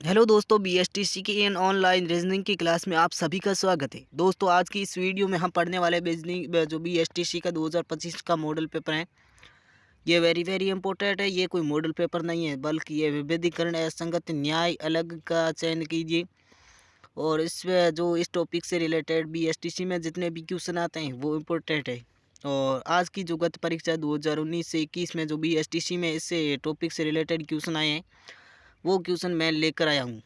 Hello दोस्तों, BSTC की इन online reasoning की क्लास में आप सभी का स्वागत है। दोस्तों, आज की इस वीडियो में हम पढ़ने वाले रीजनिंग जो बीएसटीसी का 2025 का मॉडल पेपर है। ये वेरी इंपॉर्टेंट है। ये कोई मॉडल पेपर नहीं है, बल्कि ये विभेदीकरण असंगत न्याय अलग का चयन कीजिए। और इस टॉपिक से रिलेटेड बीएसटीसी में जितने भी क्वेश्चन आते हैं वो इम्पोर्टेंट है। और आज की जो गत परीक्षा 2019 से 21 में जो बीएसटीसी में इससे टॉपिक से रिलेटेड क्वेश्चन आए हैं, वो क्वेश्चन मैं लेकर आया हूँ।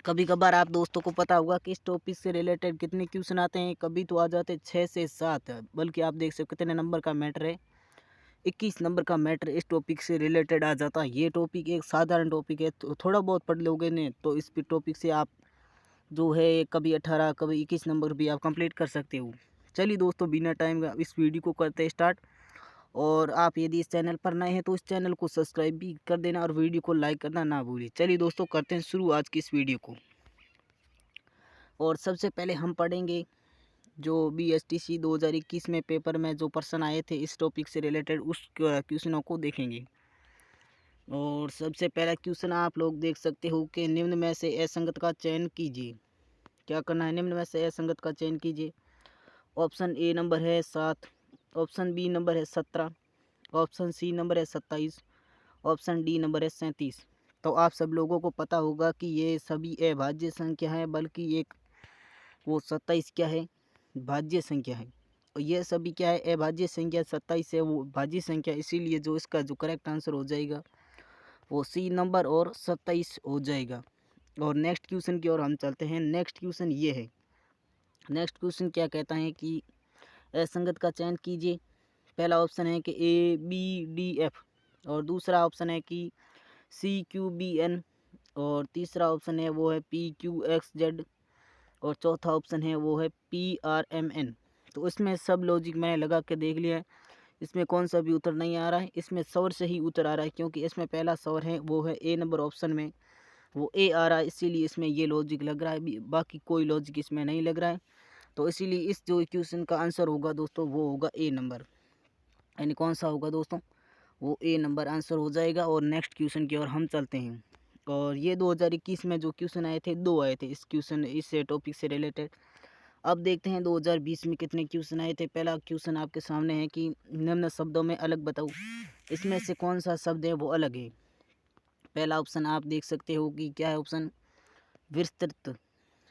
कभी कभार आप दोस्तों को पता होगा कि इस टॉपिक से रिलेटेड कितने क्वेश्चन आते हैं। कभी तो आ जाते 6 से 7, बल्कि आप देख सकते हो कितने नंबर का मैटर है। 21 नंबर का मैटर इस टॉपिक से रिलेटेड आ जाता है। ये टॉपिक एक साधारण टॉपिक है, तो थोड़ा बहुत पढ़ लोगे ने तो इस टॉपिक से आप जो है कभी 18 कभी 21 नंबर भी आप कंप्लीट कर सकते हो। चलिए दोस्तों, बिना टाइम का इस वीडियो को करते हैं स्टार्ट। और आप यदि इस चैनल पर नए हैं तो इस चैनल को सब्सक्राइब भी कर देना और वीडियो को लाइक करना ना भूलिए। चलिए दोस्तों, करते हैं शुरू आज की इस वीडियो को। और सबसे पहले हम पढ़ेंगे जो बीएसटीसी 2021 में पेपर में जो प्रश्न आए थे इस टॉपिक से रिलेटेड, उस क्वेश्चनों को देखेंगे। और सबसे पहला क्वेश्चन आप लोग देख सकते हो कि निम्न में से असंगत का चयन कीजिए। क्या करना है? निम्न में से असंगत का चयन कीजिए। ऑप्शन ए नंबर है 7, ऑप्शन बी नंबर है 17, ऑप्शन सी नंबर है 27, ऑप्शन डी नंबर है 37। तो आप सब लोगों को पता होगा कि ये सभी अभाज्य संख्या है, बल्कि एक वो 27 क्या है, भाज्य संख्या है। और ये सभी क्या है, अभाज्य संख्या। 27 है वो भाज्य संख्या, इसीलिए जो इसका जो करेक्ट आंसर हो जाएगा वो सी नंबर और 27 हो जाएगा। और नेक्स्ट क्वेश्चन की ओर हम चलते हैं। नेक्स्ट क्वेश्चन ये है। नेक्स्ट क्वेश्चन क्या कहता है कि असंगत का चयन कीजिए। पहला ऑप्शन है कि ए बी डी एफ, और दूसरा ऑप्शन है कि सी क्यू बी एन, और तीसरा ऑप्शन है वो है पी क्यू एक्स जेड, और चौथा ऑप्शन है वो है PRMN। तो इसमें सब लॉजिक मैंने लगा के देख लिया है। इसमें कौन सा भी उत्तर नहीं आ रहा है, इसमें स्वर से ही उत्तर आ रहा है, क्योंकि इसमें पहला स्वर है वो है ए नंबर ऑप्शन में, वो ए आ रहा है, इसीलिए इसमें ये लॉजिक लग रहा है। बाकी कोई लॉजिक इसमें नहीं लग रहा है। तो इसीलिए इस जो क्वेश्चन का आंसर होगा दोस्तों वो होगा ए नंबर। यानी कौन सा होगा दोस्तों? वो ए नंबर आंसर हो जाएगा। और नेक्स्ट क्वेश्चन की ओर हम चलते हैं। और ये 2021 में जो क्वेश्चन आए थे, दो आए थे इस टॉपिक से रिलेटेड। अब देखते हैं 2020 में कितने क्वेश्चन आए थे। पहला क्वेश्चन आपके सामने है कि निम्न शब्दों में अलग बताओ, इसमें से कौन सा शब्द है वो अलग है। पहला ऑप्शन आप देख सकते हो कि क्या है ऑप्शन, विस्तृत।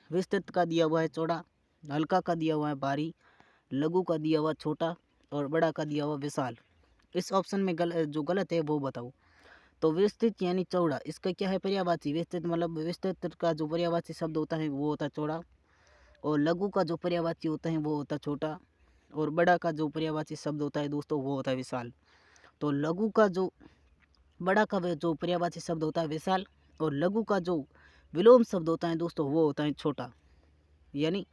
विस्तृत का दिया हुआ है चौड़ा, हल्का का दिया हुआ है भारी, लघु का दिया हुआ छोटा, और बड़ा का दिया हुआ विशाल। इस ऑप्शन में जो गलत है वो बताओ। तो विस्तृत यानी चौड़ा, इसका क्या है पर्यायवाची। विस्तृत मतलब विस्तृत का जो पर्यायवाची शब्द होता है वो होता है चौड़ा, और लघु का जो पर्यायवाची होता है वो होता है छोटा, और बड़ा का जो पर्यायवाची शब्द होता है दोस्तों वो होता है विशाल। तो लघु का जो बड़ा का जो पर्यायवाची शब्द होता है विशाल, और लघु का जो विलोम शब्द होता है दोस्तों वो होता है छोटा। यानी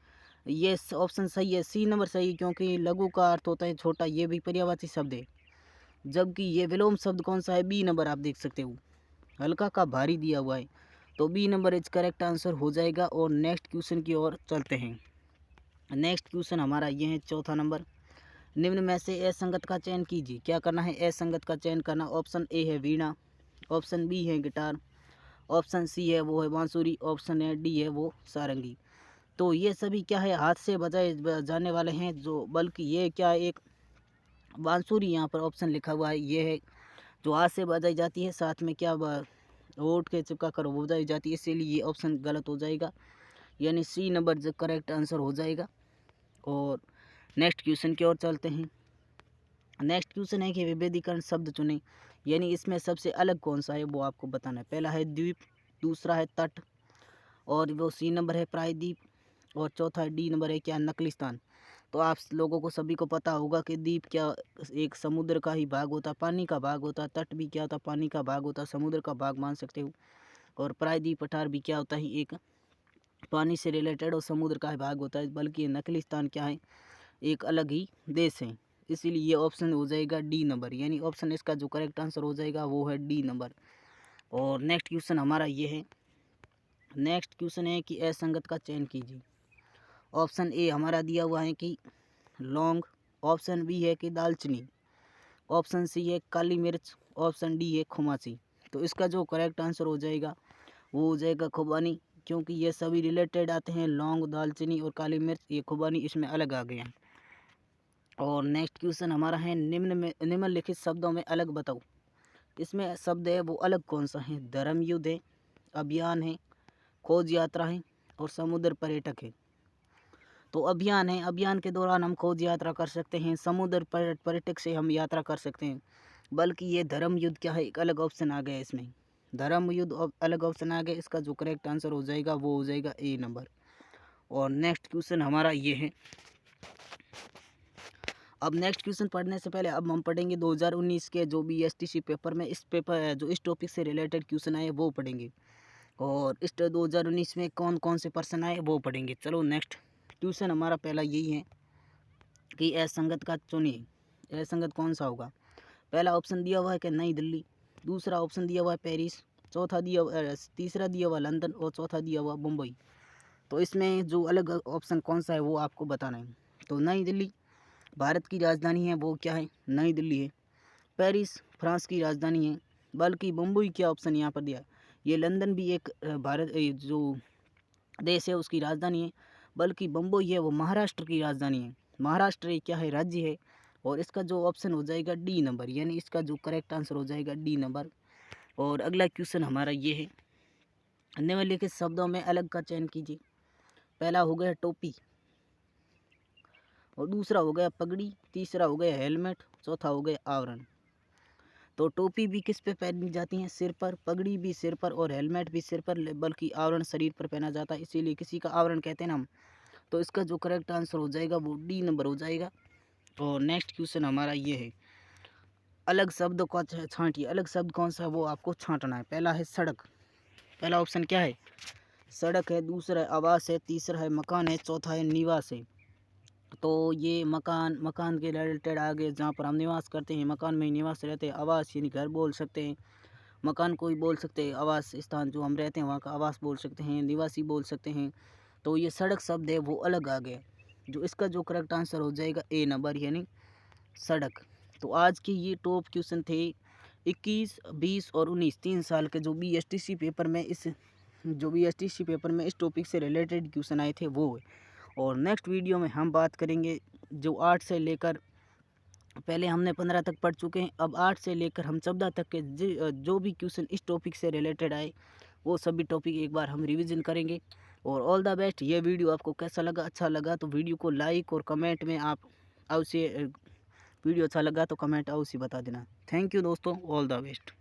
ये ऑप्शन सही है, सी नंबर सही है, क्योंकि लघु का अर्थ होता है छोटा, ये भी पर्यायवाची शब्द है। जबकि ये विलोम शब्द कौन सा है, बी नंबर आप देख सकते हो, हल्का का भारी दिया हुआ है। तो B number is correct answer हो जाएगा। और नेक्स्ट क्वेश्चन की ओर चलते हैं। नेक्स्ट क्वेश्चन हमारा ये है चौथा नंबर। निम्न में से असंगत का चयन कीजिए। क्या करना है? असंगत का चयन करना। ऑप्शन ए है वीणा, ऑप्शन बी है गिटार, ऑप्शन सी है वो है बांसुरी, ऑप्शन है डी है वो सारंगी। तो ये सभी क्या है, हाथ से बजाए जाने वाले हैं, जो बल्कि ये क्या है, एक बांसुरी यहाँ पर ऑप्शन लिखा हुआ है, ये है जो हाथ से बजाई जाती है, साथ में क्या ओट के चिपका कर बजाई जाती है, इसीलिए ये ऑप्शन गलत हो जाएगा। यानी सी नंबर जो करेक्ट आंसर हो जाएगा। और नेक्स्ट क्वेश्चन की ओर चलते हैं। नेक्स्ट क्वेश्चन है कि विभेदीकरण शब्द चुनें, यानी इसमें सबसे अलग कौन सा है वो आपको बताना है। पहला है द्वीप, दूसरा है तट, और वो सी नंबर है प्रायद्वीप, और चौथा है डी नंबर है क्या, नकली स्थान। तो आप लोगों को सभी को पता होगा कि द्वीप क्या एक समुद्र का ही भाग होता, पानी का भाग होता। तट भी क्या होता, पानी का भाग होता, समुद्र का भाग मान सकते हो। और प्रायद्वीप पठार भी क्या होता है, एक पानी से रिलेटेड और समुद्र का ही भाग होता है। बल्कि नकली स्थान क्या है, एक अलग ही देश है। इसीलिए ये ऑप्शन हो जाएगा डी नंबर, यानी ऑप्शन इसका जो करेक्ट आंसर हो जाएगा वो है डी नंबर। और नेक्स्ट क्वेश्चन हमारा ये है। नेक्स्ट क्वेश्चन है कि असंगत का चयन कीजिए। ऑप्शन ए हमारा दिया हुआ है कि लौंग, ऑप्शन बी है कि दालचीनी, ऑप्शन सी है काली मिर्च, ऑप्शन डी है खुमासी। तो इसका जो करेक्ट आंसर हो जाएगा वो हो जाएगा खुबानी, क्योंकि ये सभी रिलेटेड आते हैं। लौंग, दालचीनी और काली मिर्च, ये खुबानी इसमें अलग आ गए हैं। और नेक्स्ट क्वेश्चन हमारा है निम्नलिखित शब्दों में अलग बताओ। इसमें शब्द है वो अलग कौन सा है? धर्म युद्ध है, अभियान है, खोज यात्रा है और समुद्र पर्यटक है। तो अभियान है, अभियान के दौरान हम खोज यात्रा कर सकते हैं। समुद्र पर्यटक से हम यात्रा कर सकते हैं। बल्कि ये धर्म युद्ध क्या है, एक अलग ऑप्शन आ गया इसमें। धर्म युद्ध अलग ऑप्शन आ गया। इसका जो करेक्ट आंसर हो जाएगा वो हो जाएगा ए नंबर। और नेक्स्ट क्वेश्चन हमारा ये है। अब नेक्स्ट क्वेश्चन पढ़ने से पहले अब हम पढ़ेंगे 2019 के जो भी एसटीसी पेपर में इस टॉपिक से रिलेटेड क्वेश्चन आए वो पढ़ेंगे। और इस 2019 में कौन कौन से पर्सन आए वो पढ़ेंगे। चलो नेक्स्ट क्वेश्चन हमारा पहला यही है कि असंगत का चुनिए। असंगत कौन सा होगा? पहला ऑप्शन दिया हुआ है कि नई दिल्ली, दूसरा ऑप्शन दिया हुआ है पेरिस, तीसरा दिया हुआ लंदन और चौथा दिया हुआ मुंबई। तो इसमें जो अलग ऑप्शन कौन सा है वो आपको बताना है। तो नई दिल्ली भारत की राजधानी है, वो क्या है? नई दिल्ली है। पेरिस फ्रांस की राजधानी है। बल्कि मुंबई क्या ऑप्शन यहाँ पर दिया है? ये लंदन भी एक भारत जो देश है उसकी राजधानी है। बल्कि मुंबई है वो महाराष्ट्र की राजधानी है। महाराष्ट्र एक क्या है? राज्य है। और इसका जो ऑप्शन हो जाएगा डी नंबर, यानी इसका जो करेक्ट आंसर हो जाएगा डी नंबर। और अगला क्वेश्चन हमारा ये है। निम्नलिखित शब्दों में अलग का चयन कीजिए। पहला हो गया टोपी, और दूसरा हो गया पगड़ी, तीसरा हो गया हेलमेट, चौथा हो गया आवरण। तो टोपी भी किस पे पहनी जाती है? सिर पर। पगड़ी भी सिर पर और हेलमेट भी सिर पर, बल्कि आवरण शरीर पर पहना जाता है, इसीलिए किसी का आवरण कहते हैं ना हम। तो इसका जो करेक्ट आंसर हो जाएगा वो डी नंबर हो जाएगा। और नेक्स्ट क्वेश्चन हमारा ये है। अलग शब्द को छांटिए। अलग शब्द कौन सा है वो आपको छांटना है। पहला है सड़क, पहला ऑप्शन क्या है? सड़क है। दूसरा है आवास है, तीसरा है मकान है, चौथा है निवास है। तो ये मकान के रिलेटेड आगे जहाँ पर हम निवास करते हैं, मकान में ही निवास रहते हैं। आवास यानी घर बोल सकते हैं, मकान को ही बोल सकते हैं। आवास स्थान जो हम रहते हैं वहाँ का आवास बोल सकते हैं, निवासी बोल सकते हैं। तो ये सड़क शब्द है वो अलग आ गया, जो इसका जो करेक्ट आंसर हो जाएगा ए नंबर, यानी सड़क। तो आज के ये टॉप क्वेश्चन थे 21, 20 और 19 3 साल के जो बीएसटीसी पेपर में इस टॉपिक से रिलेटेड क्वेश्चन आए थे वो। और नेक्स्ट वीडियो में हम बात करेंगे जो 8 से लेकर, पहले हमने 15 तक पढ़ चुके हैं, अब 8 से लेकर हम 14 तक के जो भी क्वेश्चन इस टॉपिक से रिलेटेड आए वो सभी टॉपिक एक बार हम रिवीजन करेंगे। और ऑल द बेस्ट। ये वीडियो आपको कैसा लगा? अच्छा लगा तो वीडियो को लाइक और कमेंट में आप अवश्य, वीडियो अच्छा लगा तो कमेंट अवश्य बता देना। थैंक यू दोस्तों, ऑल द बेस्ट।